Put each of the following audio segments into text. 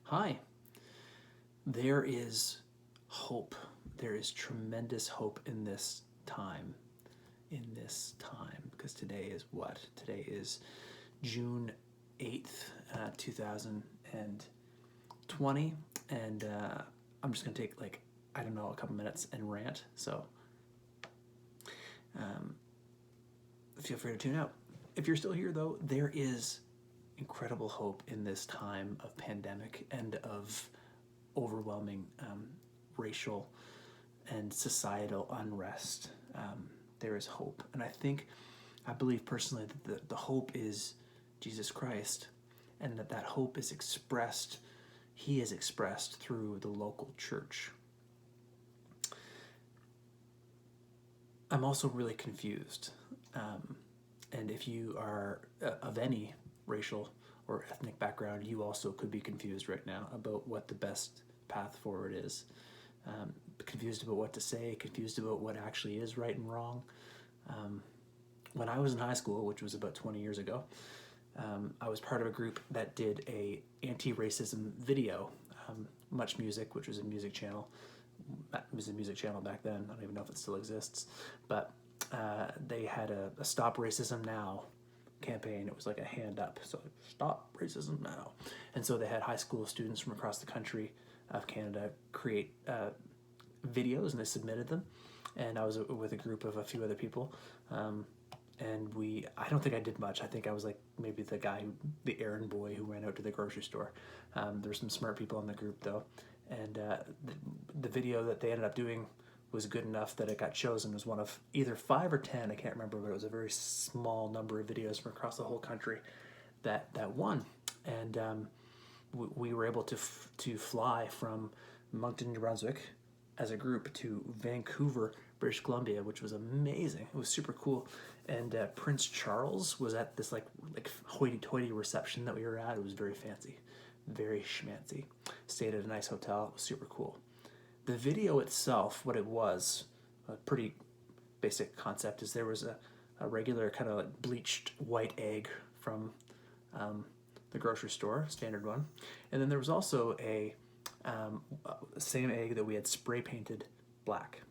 Hi. There is hope. There is tremendous hope in this time. Because today is what? Today is June 8th, 2020. And I'm just going to take, I don't know, a couple minutes and rant. So feel free to tune out. If you're still here, though, there is incredible hope in this time of pandemic and of overwhelming racial and societal unrest. There is hope. And I believe personally that the hope is Jesus Christ, and that hope is expressed, he is expressed through the local church. I'm also really confused. And if you are of any racial or ethnic background, you also could be confused right now about what the best path forward is. Confused about what to say, confused about what actually is right and wrong. When I was in high school, which was about 20 years ago, I was part of a group that did a anti-racism video. Much Music, which was a music channel. It was a music channel back then. I don't even know if it still exists. But they had a Stop Racism Now campaign. It was like a hand up. So, stop racism now. And so they had high school students from across the country of Canada create videos, and they submitted them. And I was with a group of a few other people. And I don't think I did much. I think I was like maybe the errand boy who ran out to the grocery store. There were some smart people in the group though. And the video that they ended up doing was good enough that it got chosen as one of either 5 or 10, I can't remember, but it was a very small number of videos from across the whole country that won. And we were able to fly from Moncton, New Brunswick as a group to Vancouver, British Columbia, which was amazing. It was super cool. And Prince Charles was at this like hoity-toity reception that we were at. It was very fancy, very schmancy. Stayed at a nice hotel. It was super cool. The video itself, what it was, a pretty basic concept, is there was a regular kind of like bleached white egg from the grocery store, standard one. And then there was also a same egg that we had spray painted black.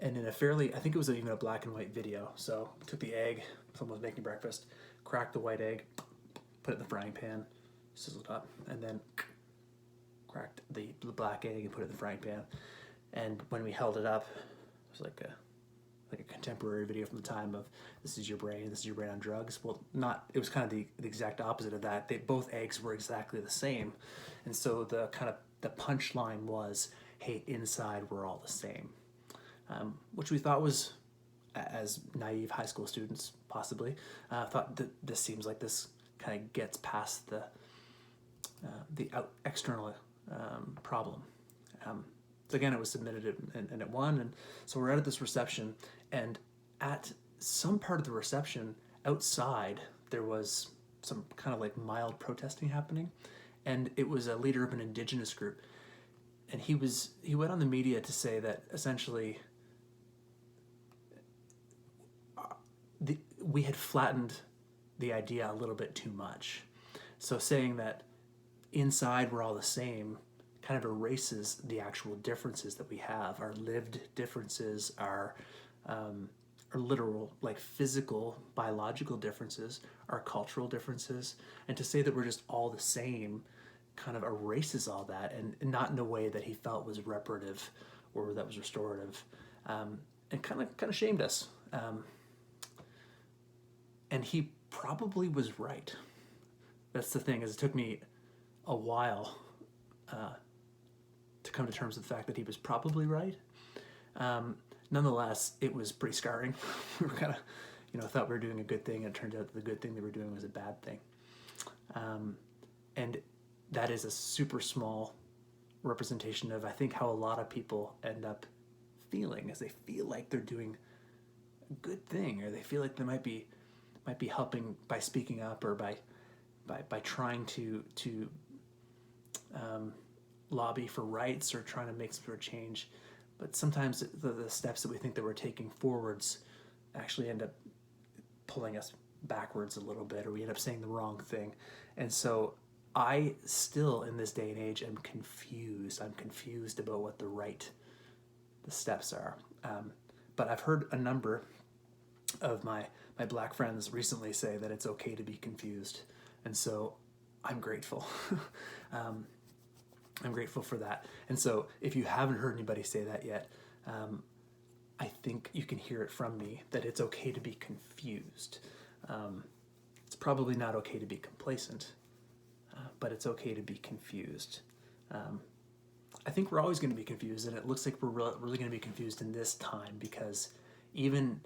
And in a fairly, I think it was even a black and white video. So took the egg, someone was making breakfast, cracked the white egg, put it in the frying pan, sizzled up, and then cracked the black egg and put it in the frying pan. And when we held it up, it was like a contemporary video from the time of this is your brain on drugs. Well, it was kind of the exact opposite of that. Both eggs were exactly the same. And so the punchline was, hey, inside we're all the same. Which we thought was, as naive high school students possibly, thought that this seems like this kind of gets past the external problem. So again, it was submitted and it won, and so we're out at this reception, and at some part of the reception outside there was some kind of like mild protesting happening, and it was a leader of an indigenous group, and he went on the media to say that essentially we had flattened the idea a little bit too much. So saying that inside we're all the same kind of erases the actual differences that we have, our lived differences, our literal, like physical, biological differences, our cultural differences. And to say that we're just all the same kind of erases all that, and not in a way that he felt was reparative or that was restorative, and kind of shamed us. And he probably was right. That's the thing, is it took me a while to come to terms with the fact that he was probably right. Nonetheless, it was pretty scarring. We were kind of, thought we were doing a good thing, and it turned out that the good thing they were doing was a bad thing. And that is a super small representation of, I think, how a lot of people end up feeling, as they feel like they're doing a good thing, or they feel like they might be helping by speaking up, or by trying to lobby for rights, or trying to make some sort of change. But sometimes the steps that we think that we're taking forwards actually end up pulling us backwards a little bit, or we end up saying the wrong thing. And so I still, in this day and age, am confused. I'm confused about what the steps are. But I've heard a number of my black friends recently say that it's okay to be confused. And so I'm grateful. I'm grateful for that. And so if you haven't heard anybody say that yet, I think you can hear it from me that it's okay to be confused. It's probably not okay to be complacent, but it's okay to be confused. I think we're always going to be confused, and it looks like we're really going to be confused in this time, because even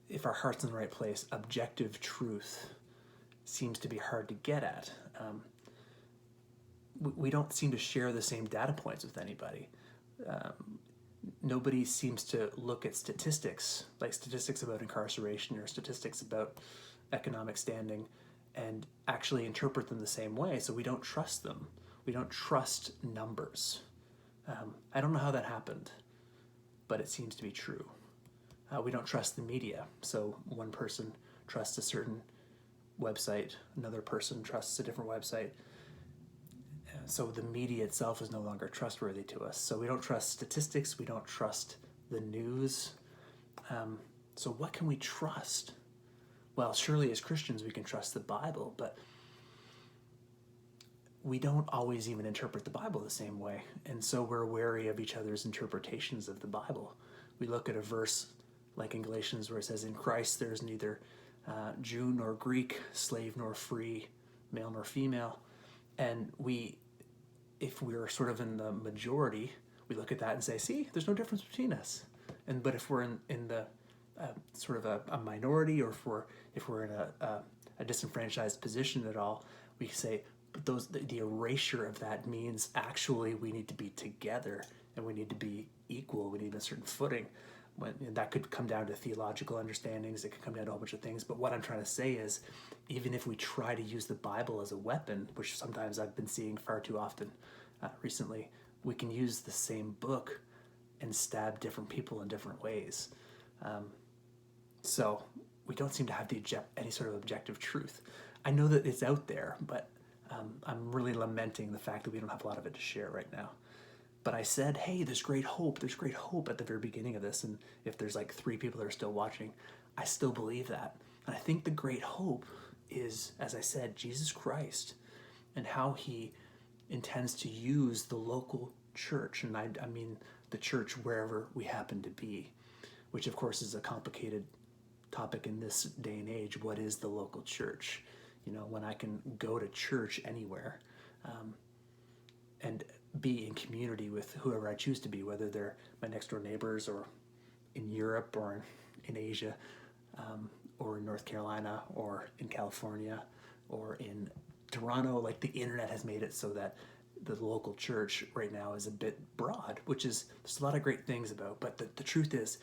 if our heart's in the right place, objective truth seems to be hard to get at. We don't seem to share the same data points with anybody. Nobody seems to look at statistics, like statistics about incarceration or statistics about economic standing, and actually interpret them the same way, so we don't trust them. We don't trust numbers. I don't know how that happened, but it seems to be true. We don't trust the media, so one person trusts a certain website, another person trusts a different website. So the media itself is no longer trustworthy to us. So we don't trust statistics, we don't trust the news. So what can we trust? Well, surely as Christians we can trust the Bible, but we don't always even interpret the Bible the same way. And so we're wary of each other's interpretations of the Bible. We look at a verse like in Galatians where it says, in Christ there's neither Jew nor Greek, slave nor free, male nor female. And if we're sort of in the majority, we look at that and say, see, there's no difference between us. But if we're in the sort of a minority, or if we're in a disenfranchised position at all, we say, but the erasure of that means actually we need to be together and we need to be equal. We need a certain footing. And that could come down to theological understandings. It could come down to a whole bunch of things. But what I'm trying to say is, even if we try to use the Bible as a weapon, which sometimes I've been seeing far too often recently, we can use the same book and stab different people in different ways. So we don't seem to have any sort of objective truth. I know that it's out there, but I'm really lamenting the fact that we don't have a lot of it to share right now. But I said, hey, there's great hope at the very beginning of this. And if there's like 3 people that are still watching, I still believe that. And I think the great hope is, as I said, Jesus Christ and how he intends to use the local church. And I mean the church wherever we happen to be, which of course is a complicated topic in this day and age. What is the local church? You know, when I can go to church anywhere and be in community with whoever I choose to be, whether they're my next door neighbors or in Europe or in Asia or in North Carolina or in California or in Toronto. Like, the internet has made it so that the local church right now is a bit broad, which is, there's a lot of great things about, but the truth is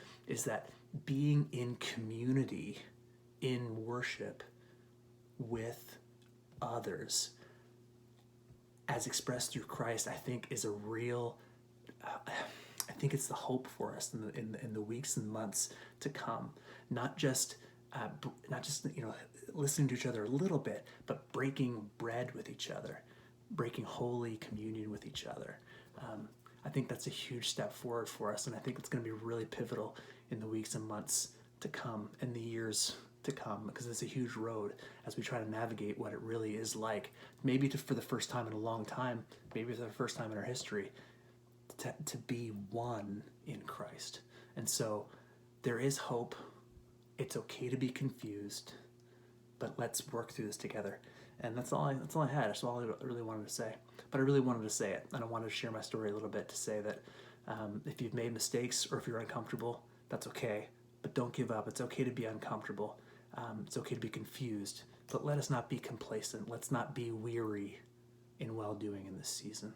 that being in community, in worship with others, as expressed through Christ, I think is a real, I think it's the hope for us in the weeks and months to come. Not just listening to each other a little bit, but breaking bread with each other, breaking holy communion with each other. I think that's a huge step forward for us, and I think it's going to be really pivotal in the weeks and months to come and the years to come, because it's a huge road as we try to navigate what it really is like, maybe for the first time in a long time, maybe for the first time in our history, to be one in Christ. And so there is hope. It's okay to be confused, but let's work through this together. And that's all I had. That's all I really wanted to say. But I really wanted to say it, and I wanted to share my story a little bit to say that if you've made mistakes or if you're uncomfortable, that's okay. But don't give up. It's okay to be uncomfortable. It's okay to be confused. But let us not be complacent. Let's not be weary in well-doing in this season.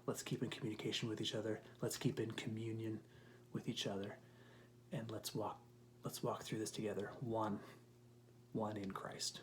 Let's keep in communication with each other. Let's keep in communion with each other. And let's walk through this together, one in Christ.